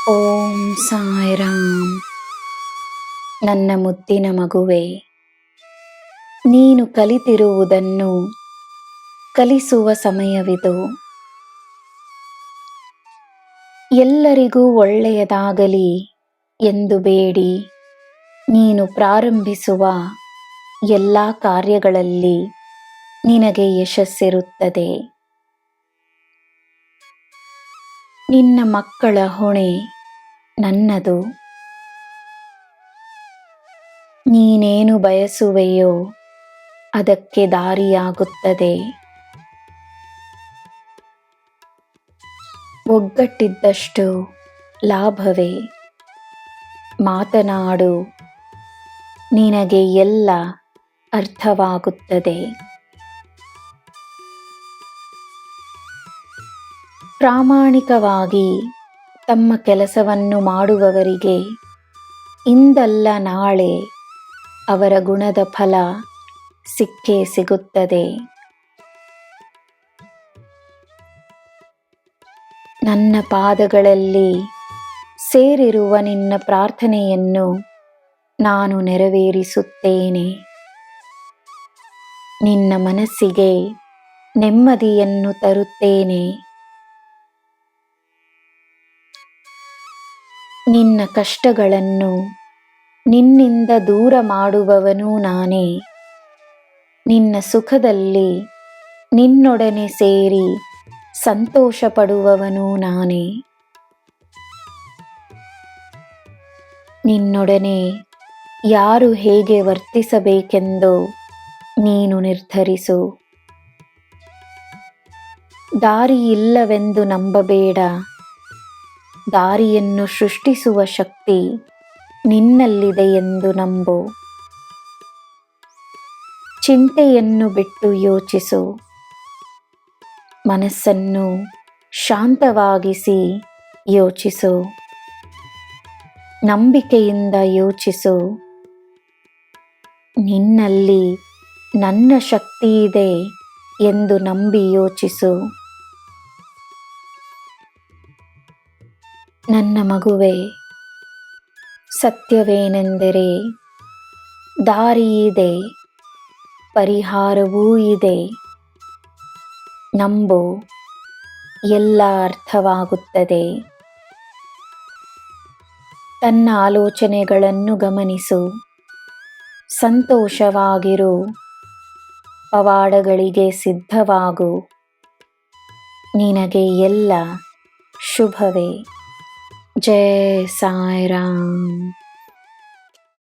ಓಂ ಸಾಯಿರಾಮ್. ನನ್ನ ಮುದ್ದಿನ ಮಗುವೆ, ನೀನು ಕಲಿತಿರುವುದನ್ನು ಕಲಿಸುವ ಸಮಯವಿದು. ಎಲ್ಲರಿಗೂ ಒಳ್ಳೆಯದಾಗಲಿ ಎಂದು ಬೇಡಿ ನೀನು ಪ್ರಾರಂಭಿಸುವ ಎಲ್ಲ ಕಾರ್ಯಗಳಲ್ಲಿ ನಿನಗೆ ಯಶಸ್ಸಿರುತ್ತದೆ. ನಿನ್ನ ಮಕ್ಕಳ ಹೊಣೆ ನನ್ನದು. ನೀನೇನು ಬಯಸುವೆಯೋ ಅದಕ್ಕೆ ದಾರಿಯಾಗುತ್ತದೆ. ಒಗ್ಗಟ್ಟಿದ್ದಷ್ಟು ಲಾಭವೇ. ಮಾತನಾಡು, ನಿನಗೆ ಎಲ್ಲ ಅರ್ಥವಾಗುತ್ತದೆ. ಪ್ರಾಮಾಣಿಕವಾಗಿ ತಮ್ಮ ಕೆಲಸವನ್ನು ಮಾಡುವವರಿಗೆ ಇಂದಲ್ಲ ನಾಳೆ ಅವರ ಗುಣದ ಫಲ ಸಿಕ್ಕೇ ಸಿಗುತ್ತದೆ. ನನ್ನ ಪಾದಗಳಲ್ಲಿ ಸೇರಿರುವ ನಿನ್ನ ಪ್ರಾರ್ಥನೆಯನ್ನು ನಾನು ನೆರವೇರಿಸುತ್ತೇನೆ. ನಿನ್ನ ಮನಸ್ಸಿಗೆ ನೆಮ್ಮದಿಯನ್ನು ತರುತ್ತೇನೆ. ನಿನ್ನ ಕಷ್ಟಗಳನ್ನು ನಿನ್ನಿಂದ ದೂರ ಮಾಡುವವನು ನಾನೇ. ನಿನ್ನ ಸುಖದಲ್ಲಿ ನಿನ್ನೊಡನೆ ಸೇರಿ ಸಂತೋಷ ಪಡುವವನು ನಾನೇ. ನಿನ್ನೊಡನೆ ಯಾರು ಹೇಗೆ ವರ್ತಿಸಬೇಕೆಂದು ನೀನು ನಿರ್ಧರಿಸು. ದಾರಿಯಿಲ್ಲವೆಂದು ನಂಬಬೇಡ. ದಾರಿಯನ್ನು ಸೃಷ್ಟಿಸುವ ಶಕ್ತಿ ನಿನ್ನಲ್ಲಿದೆ ಎಂದು ನಂಬು. ಚಿಂತೆಯನ್ನು ಬಿಟ್ಟು ಯೋಚಿಸು. ಮನಸ್ಸನ್ನು ಶಾಂತವಾಗಿಸಿ ಯೋಚಿಸು. ನಂಬಿಕೆಯಿಂದ ಯೋಚಿಸು. ನಿನ್ನಲ್ಲಿ ನನ್ನ ಶಕ್ತಿ ಇದೆ ಎಂದು ನಂಬಿ ಯೋಚಿಸು. ನನ್ನ ಮಗುವೆ, ಸತ್ಯವೇನೆಂದರೆ ದಾರಿ ಇದೆ, ಪರಿಹಾರವೂ ಇದೆ. ನಂಬು, ಎಲ್ಲ ಅರ್ಥವಾಗುತ್ತದೆ. ತನ್ನ ಆಲೋಚನೆಗಳನ್ನು ಗಮನಿಸು. ಸಂತೋಷವಾಗಿರು. ಪವಾಡಗಳಿಗೆ ಸಿದ್ಧವಾಗು. ನಿನಗೆ ಎಲ್ಲ ಶುಭವೇ. ಜೈ ಸಾಯಿರಾಮ್.